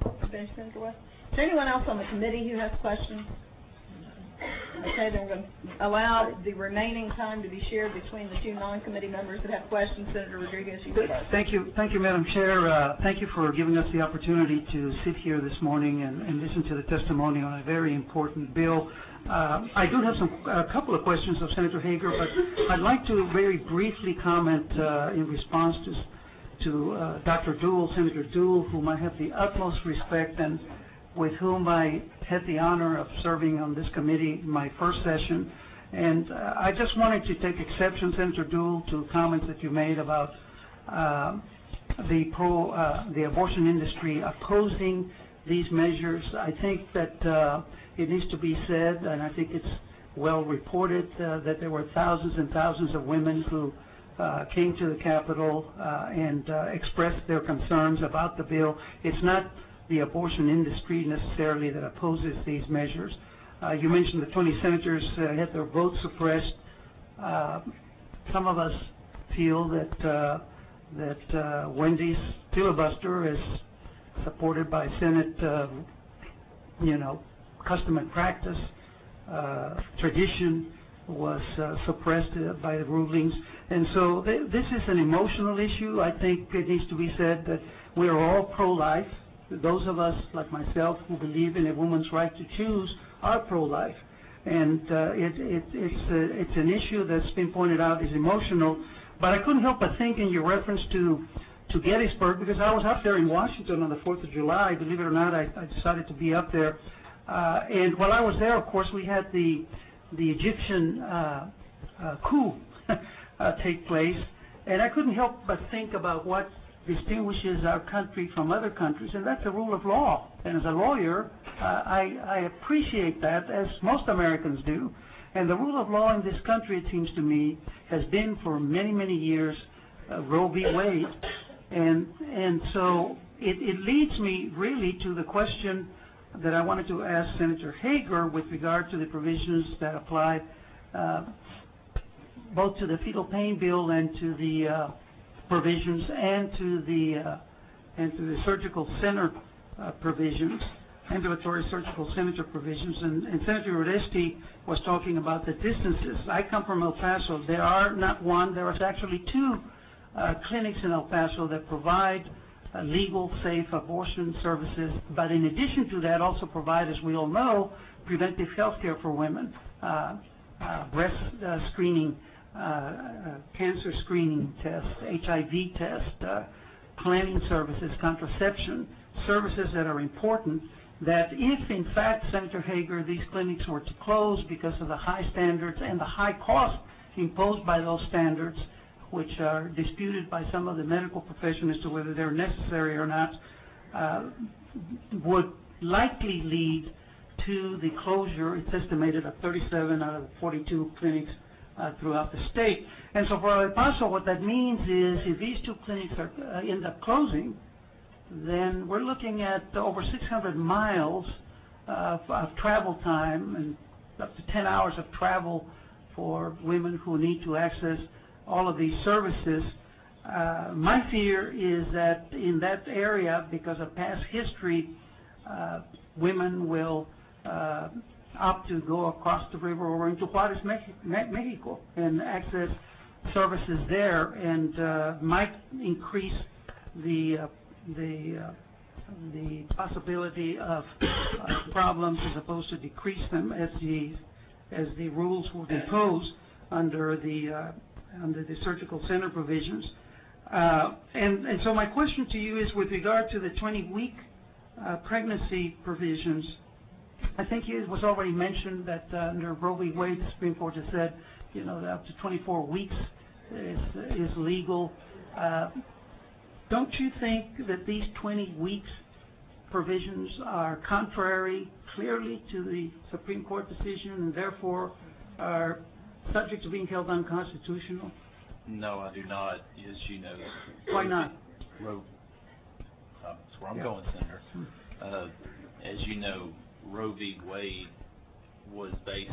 Thank you, Senator West. Is there anyone else on the committee who has questions? Okay, then we're going to allow the remaining time to be shared between the two non-committee members that have questions. Senator Rodriguez, you first. Thank you, Madam Chair. Thank you for giving us the opportunity to sit here this morning and listen to the testimony on a very important bill. I do have a couple of questions of Senator Hegar, but I'd like to very briefly comment in response to Dr. Duell, Senator Duell, whom I have the utmost respect and with whom I had the honor of serving on this committee in my first session. And I just wanted to take exception, Senator Duell, to comments that you made about the abortion industry opposing these measures. I think that it needs to be said, and I think it's well reported, that there were thousands and thousands of women who came to the Capitol and expressed their concerns about the bill. It's not the abortion industry necessarily that opposes these measures. You mentioned the 20 senators had their votes suppressed. Some of us feel that Wendy's filibuster is supported by Senate, custom and practice. Tradition was suppressed by the rulings. And so this is an emotional issue. I think it needs to be said that we are all pro-life. Those of us, like myself, who believe in a woman's right to choose are pro-life. And it's an issue that's been pointed out is emotional. But I couldn't help but think in your reference to Gettysburg, because I was up there in Washington on the 4th of July. Believe it or not, I decided to be up there. And while I was there, of course, we had the Egyptian coup take place. And I couldn't help but think about what distinguishes our country from other countries, and that's the rule of law. And as a lawyer, I appreciate that, as most Americans do. And the rule of law in this country, it seems to me, has been for many, many years Roe v. Wade. And so it leads me really to the question that I wanted to ask Senator Hegar with regard to the provisions that apply both to the fetal pain bill and to the provisions and to the surgical center provisions, ambulatory surgical center provisions. And Senator Rodesti was talking about the distances. I come from El Paso. There are not one, there is actually two clinics in El Paso that provide legal, safe abortion services, but in addition to that also provide, as we all know, preventive health care for women, breast screening, cancer screening tests, HIV tests, planning services, contraception services that are important, that if in fact, Senator Hegar, these clinics were to close because of the high standards and the high cost imposed by those standards, which are disputed by some of the medical profession as to whether they're necessary or not, would likely lead to the closure, it's estimated, of 37 out of 42 clinics throughout the state. And so for El Paso, what that means is if these two clinics end up closing, then we're looking at over 600 miles of travel time and up to 10 hours of travel for women who need to access all of these services. My fear is that in that area, because of past history, women will opt to go across the river or into Juarez, Mexico, and access services there, and might increase the possibility of problems as opposed to decrease them as the rules would impose under the surgical center provisions. And so my question to you is with regard to the 20-week pregnancy provisions. I think it was already mentioned that under Roe v. Wade, the Supreme Court has said, that up to 24 weeks is legal. Don't you think that these 20 weeks provisions are contrary clearly to the Supreme Court decision and therefore are subject to being held unconstitutional? No, I do not. As you know, why not? That's where I'm going, Senator. As you know, Roe v. Wade was based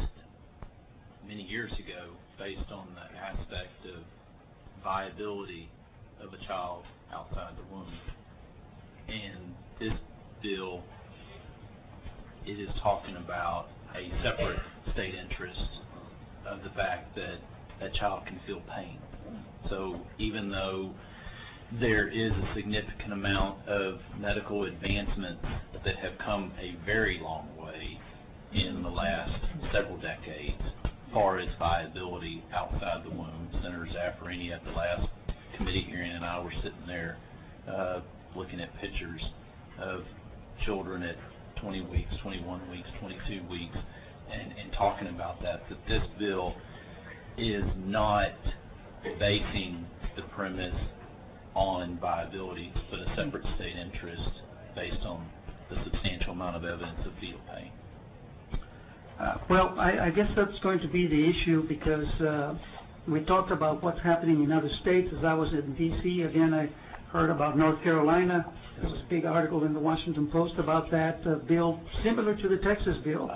many years ago based on the aspect of viability of a child outside the womb. And this bill it is talking about a separate state interest of the fact that that child can feel pain. So even though there is a significant amount of medical advancements that have come a very long way in the last several decades, as far as viability outside the womb. Senator Zaffarini at the last committee hearing and I were sitting there looking at pictures of children at 20 weeks, 21 weeks, 22 weeks, and talking about that this bill is not basing the premise on viability, but a separate state interest based on the substantial amount of evidence of fetal pain. Well, I guess that's going to be the issue because we talked about what's happening in other states. As I was in D.C., again, I heard about North Carolina. There was a big article in the Washington Post about that bill, similar to the Texas bill.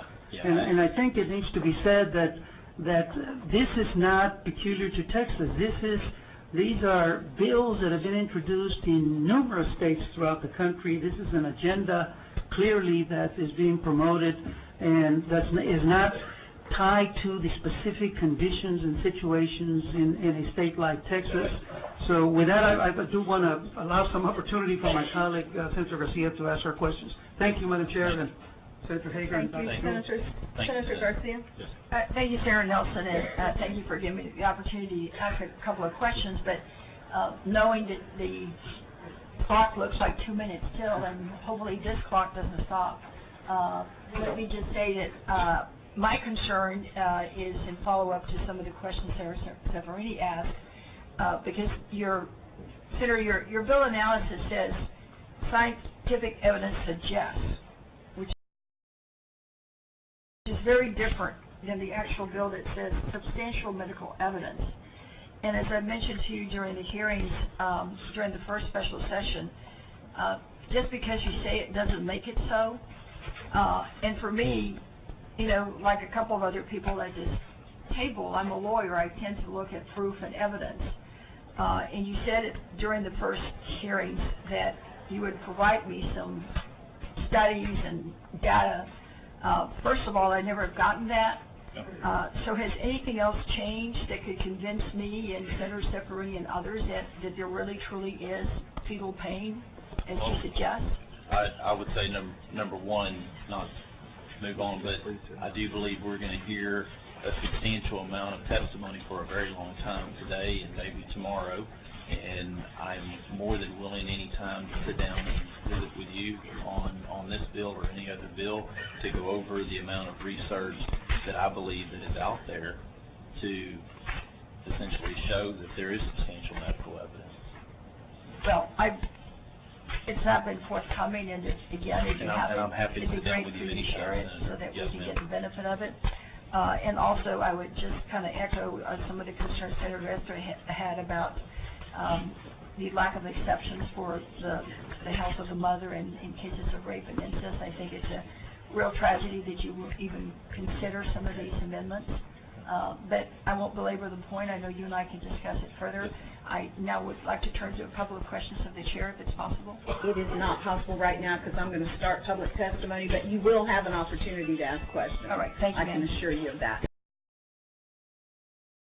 And I think it needs to be said that this is not peculiar to Texas. These are bills that have been introduced in numerous states throughout the country. This is an agenda clearly that is being promoted and that is not tied to the specific conditions and situations in a state like Texas. So with that, I do want to allow some opportunity for my colleague, Senator Garcia, to ask her questions. Thank you, Madam Chair, and Senator Hegar. Thank you, Senator Garcia. Yes. Thank you, Senator Nelson, and thank you for giving me the opportunity to ask a couple of questions. But knowing that the clock looks like 2 minutes still, and hopefully this clock doesn't stop, let me just say that my concern is in follow-up to some of the questions Senator Zaffarini asked, because your bill analysis says scientific evidence suggests, which is very different than the actual bill that says substantial medical evidence. And as I mentioned to you during the hearings, during the first special session, just because you say it doesn't make it so. And for me, you know, like a couple of other people at this table, I'm a lawyer. I tend to look at proof and evidence. And you said it during the first hearings that you would provide me some studies and data. First of all, I never have gotten that. So has anything else changed that could convince me and Senator Zaffarini and others that there really truly is fetal pain, as you suggest? I would say number one, not to move on, but I do believe we're going to hear a substantial amount of testimony for a very long time today and maybe tomorrow. And I'm more than willing any time to sit down and visit with you on this bill or any other bill to go over the amount of research that I believe that is out there to essentially show that there is substantial medical evidence. Well, it's not been forthcoming, and again, if you have it, I'm happy to it'd be sit down great with for you you to share it so that Yes, we can ma'am. get the benefit of it. And also, I would just kind of echo some of the concerns Senator Esther had about the lack of exceptions for the health of the mother in cases of rape and incest. I think it's a real tragedy that you will even consider some of these amendments. But I won't belabor the point. I know you and I can discuss it further. I now would like to turn to a couple of questions of the chair, if it's possible. It is not possible right now because I'm going to start public testimony, but you will have an opportunity to ask questions. All right, thank you, I can assure you of that.